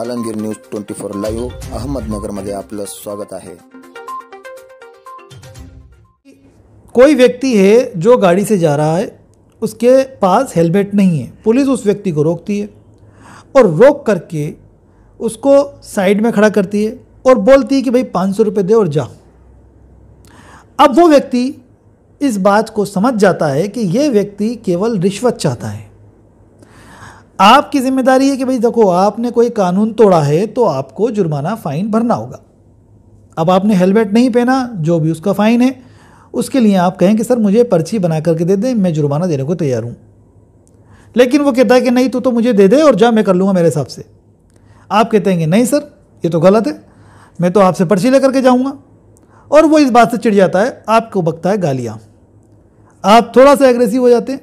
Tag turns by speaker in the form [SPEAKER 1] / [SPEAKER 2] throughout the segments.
[SPEAKER 1] Alamgir news 24 live अहमदनगरमध्ये आपलं स्वागत आहे।
[SPEAKER 2] कोई व्यक्ति है जो गाड़ी से जा रहा है, उसके पास हेलमेट नहीं है। पुलिस उस व्यक्ति को रोकती है और रोक करके उसको साइड में खड़ा करती है और बोलती है कि भाई 500 रुपये दे और जा। अब वो व्यक्ति इस बात को समझ जाता है कि ये व्यक्ति केवल रिश्वत चाहता है। आपकी जिम्मेदारी है कि भाई देखो, आपने कोई कानून तोड़ा है तो आपको जुर्माना फ़ाइन भरना होगा। अब आपने हेलमेट नहीं पहना, जो भी उसका फ़ाइन है उसके लिए आप कहें कि सर मुझे पर्ची बना करके दे दें, मैं जुर्माना देने को तैयार हूँ। लेकिन वो कहता है कि नहीं, तू तो मुझे दे दे और जा, मैं कर लूँगा मेरे हिसाब से। आप कहते हैं कि नहीं सर, ये तो गलत है, मैं तो आपसे पर्ची लेकर के जाऊँगा। और वो इस बात से चिढ़ जाता है, आपको बकता है गालियाँ। आप थोड़ा सा एग्रेसिव हो जाते हैं,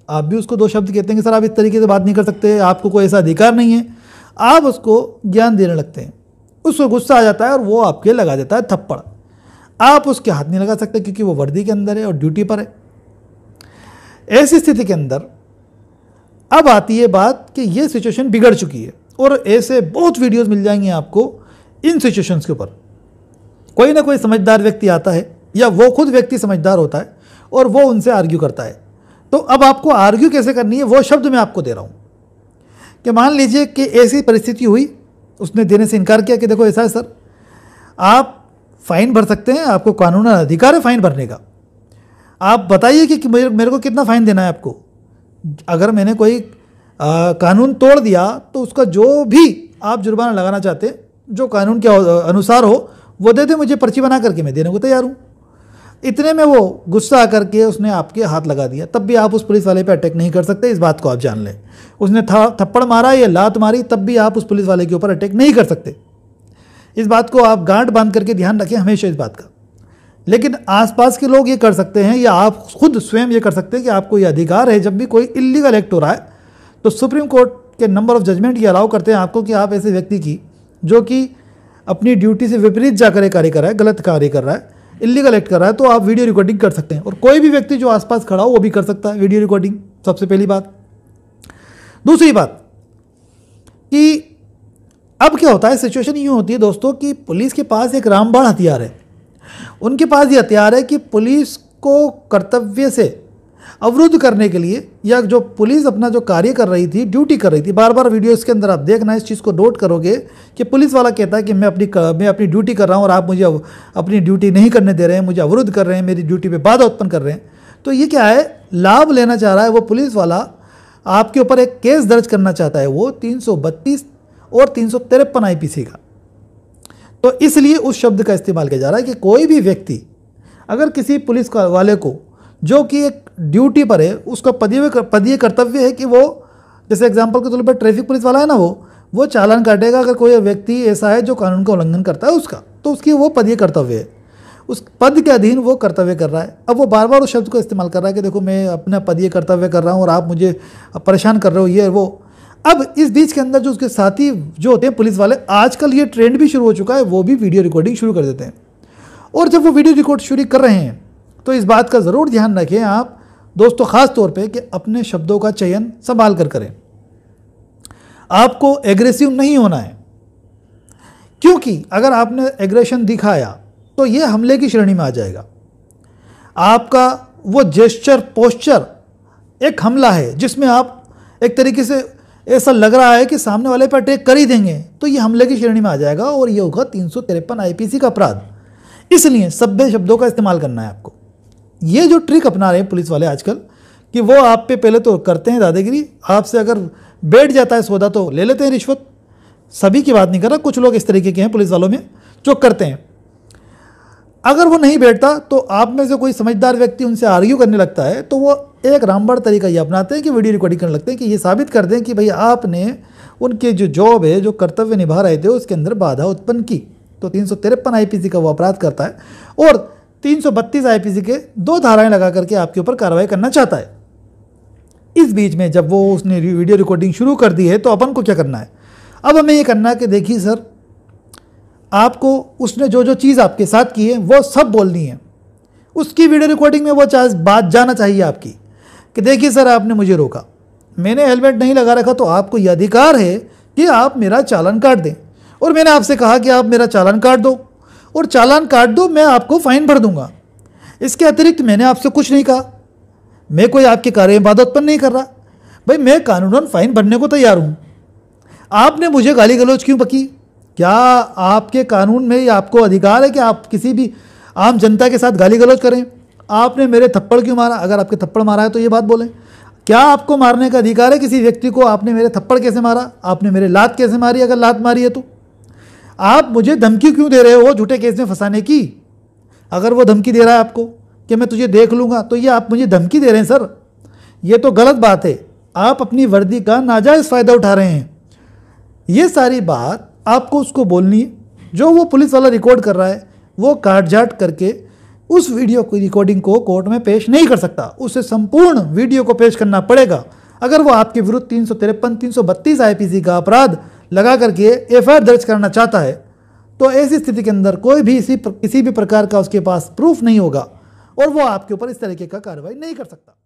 [SPEAKER 2] आप भी उसको दो शब्द कहते हैं कि सर आप इस तरीके से बात नहीं कर सकते, आपको कोई ऐसा अधिकार नहीं है। आप उसको ज्ञान देने लगते हैं, उसको गुस्सा आ जाता है और वो आपके लगा देता है थप्पड़। आप उसके हाथ नहीं लगा सकते क्योंकि वो वर्दी के अंदर है और ड्यूटी पर है। ऐसी स्थिति के अंदर अब आती है बात कि ये सिचुएशन बिगड़ चुकी है और ऐसे बहुत वीडियोस मिल जाएंगे आपको इन सिचुएशंस के ऊपर। कोई ना कोई समझदार व्यक्ति आता है या वो खुद व्यक्ति समझदार होता है और वो उनसे आर्ग्यू करता है। तो अब आपको आर्ग्यू कैसे करनी है वो शब्द मैं आपको दे रहा हूँ कि मान लीजिए कि ऐसी परिस्थिति हुई, उसने देने से इनकार किया कि देखो ऐसा है सर, आप फ़ाइन भर सकते हैं, आपको कानूनी अधिकार है फ़ाइन भरने का। आप बताइए कि मेरे को कितना फ़ाइन देना है आपको। अगर मैंने कोई कानून तोड़ दिया तो उसका जो भी आप जुर्माना लगाना चाहते हैं, जो कानून के अनुसार हो, वो दे दे, मुझे पर्ची बना करके मैं देने को तैयार हूँ। इतने में वो गुस्सा आकर के उसने आपके हाथ लगा दिया, तब भी आप उस पुलिस वाले पे अटैक नहीं कर सकते, इस बात को आप जान लें। उसने थप्पड़ मारा या लात मारी, तब भी आप उस पुलिस वाले के ऊपर अटैक नहीं कर सकते। इस बात को आप गांठ बांध करके ध्यान रखें हमेशा इस बात का। लेकिन आसपास के लोग ये कर सकते हैं या आप खुद स्वयं ये कर सकते हैं कि आपको ये अधिकार है, जब भी कोई इल्लीगल एक्ट हो रहा है तो सुप्रीम कोर्ट के नंबर ऑफ जजमेंट ये अलाउ करते हैं आपको कि आप ऐसे व्यक्ति की जो कि अपनी ड्यूटी से विपरीत जाकर कार्य कर रहा है, गलत कार्य कर रहा है, इल्लीगल एक्ट कर रहा है, तो आप वीडियो रिकॉर्डिंग कर सकते हैं। और कोई भी व्यक्ति जो आसपास खड़ा हो वो भी कर सकता है वीडियो रिकॉर्डिंग, सबसे पहली बात। दूसरी बात कि अब क्या होता है, सिचुएशन यूँ होती है दोस्तों कि पुलिस के पास एक रामबाण हथियार है। उनके पास ये हथियार है कि पुलिस को कर्तव्य से अवरुद्ध करने के लिए, या जो पुलिस अपना जो कार्य कर रही थी, ड्यूटी कर रही थी, बार बार वीडियोस के अंदर आप देखना, इस चीज़ को नोट करोगे कि पुलिस वाला कहता है कि मैं अपनी ड्यूटी कर रहा हूँ और आप मुझे अपनी ड्यूटी नहीं करने दे रहे हैं, मुझे अवरुद्ध कर रहे हैं, मेरी ड्यूटी पे बाधा उत्पन्न कर रहे हैं। तो ये क्या है, लाभ लेना चाह रहा है वो पुलिस वाला, आपके ऊपर एक केस दर्ज करना चाहता है, वो 332 और 353 IPC का। तो इसलिए उस शब्द का इस्तेमाल किया जा रहा है कि कोई भी व्यक्ति अगर किसी पुलिस वाले को जो कि एक ड्यूटी पर है, उसका पदीय कर्तव्य है कि वो, जैसे एग्जांपल के तौर पर ट्रैफिक पुलिस वाला है ना, वो चालान काटेगा अगर कोई व्यक्ति ऐसा है जो कानून का उल्लंघन करता है उसका, तो उसकी वो पदीय कर्तव्य है, उस पद के अधीन वो कर्तव्य कर रहा है। अब वो बार बार उस शब्द को इस्तेमाल कर रहा है कि देखो मैं अपना पदीय कर्तव्य कर रहा हूँ और आप मुझे परेशान कर रहे हो, ये वो। अब इस बीच के अंदर जो उसके साथी जो होते हैं पुलिस वाले, आजकल ये ट्रेंड भी शुरू हो चुका है, वो भी वीडियो रिकॉर्डिंग शुरू कर देते हैं। और जब वो वीडियो रिकॉर्ड शुरू कर रहे हैं तो इस बात का ज़रूर ध्यान रखें आप दोस्तों, ख़ास तौर पे कि अपने शब्दों का चयन संभाल कर करें। आपको एग्रेसिव नहीं होना है, क्योंकि अगर आपने एग्रेशन दिखाया तो ये हमले की श्रेणी में आ जाएगा। आपका वो जेस्चर, पोस्चर एक हमला है जिसमें आप एक तरीके से ऐसा लग रहा है कि सामने वाले पर अटैक कर ही देंगे, तो ये हमले की श्रेणी में आ जाएगा और ये होगा 353 IPC का अपराध। इसलिए सभ्य शब्दों का इस्तेमाल करना है आपको। ये जो ट्रिक अपना रहे हैं पुलिस वाले आजकल कि वो आप पे पहले तो करते हैं दादागिरी, आपसे अगर बैठ जाता है सौदा तो ले लेते हैं रिश्वत। सभी की बात नहीं कर रहा, कुछ लोग इस तरीके के हैं पुलिस वालों में जो करते हैं। अगर वो नहीं बैठता तो आप में से कोई समझदार व्यक्ति उनसे आर्ग्यू करने लगता है, तो वो एक रामबाण तरीका ये अपनाते हैं कि वीडियो रिकॉर्डिंग करने लगते हैं कि ये साबित कर दें कि भाई आपने उनके जो जॉब है, जो कर्तव्य निभा रहे थे, उसके अंदर बाधा उत्पन्न की। तो 353 IPC का वो अपराध करता है और 332 IPC के 2 धाराएं लगा करके आपके ऊपर कार्रवाई करना चाहता है। इस बीच में जब वो उसने वीडियो रिकॉर्डिंग शुरू कर दी है तो अपन को क्या करना है, अब हमें ये करना है कि देखिए सर, आपको उसने जो जो चीज़ आपके साथ की है वो सब बोलनी है। उसकी वीडियो रिकॉर्डिंग में वो बात जाना चाहिए आपकी कि देखिए सर, आपने मुझे रोका, मैंने हेलमेट नहीं लगा रखा, तो आपको यह अधिकार है कि आप मेरा चालान काट दें, और मैंने आपसे कहा कि आप मेरा चालान काट दो, और चालान काट दो, मैं आपको फ़ाइन भर दूंगा। इसके अतिरिक्त मैंने आपसे कुछ नहीं कहा, मैं कोई आपके कार्य में बाधा उत्पन्न नहीं कर रहा। भाई मैं कानूनन फ़ाइन भरने को तैयार हूँ, आपने मुझे गाली गलौज क्यों बकी? क्या आपके कानून में या आपको अधिकार है कि आप किसी भी आम जनता के साथ गाली गलौज करें? आपने मेरे थप्पड़ क्यों मारा? अगर आपके थप्पड़ मारा है तो ये बात बोलें। क्या आपको मारने का अधिकार है किसी व्यक्ति को? आपने मेरे थप्पड़ कैसे मारा? आपने मेरे लात कैसे मारी? अगर लात मारी है तो आप मुझे धमकी क्यों दे रहे हो झूठे केस में फंसाने की? अगर वो धमकी दे रहा है आपको कि मैं तुझे देख लूँगा, तो ये आप मुझे धमकी दे रहे हैं सर, ये तो गलत बात है। आप अपनी वर्दी का नाजायज़ फ़ायदा उठा रहे हैं। ये सारी बात आपको उसको बोलनी है। जो वो पुलिस वाला रिकॉर्ड कर रहा है वो काट छाट करके उस वीडियो की रिकॉर्डिंग को कोर्ट में पेश नहीं कर सकता, उसे संपूर्ण वीडियो को पेश करना पड़ेगा। अगर वो आपके विरुद्ध 353, 332 IPC का अपराध लगा करके FIR दर्ज करना चाहता है, तो ऐसी स्थिति के अंदर कोई भी किसी भी प्रकार का उसके पास प्रूफ नहीं होगा और वो आपके ऊपर इस तरीके का कार्रवाई नहीं कर सकता।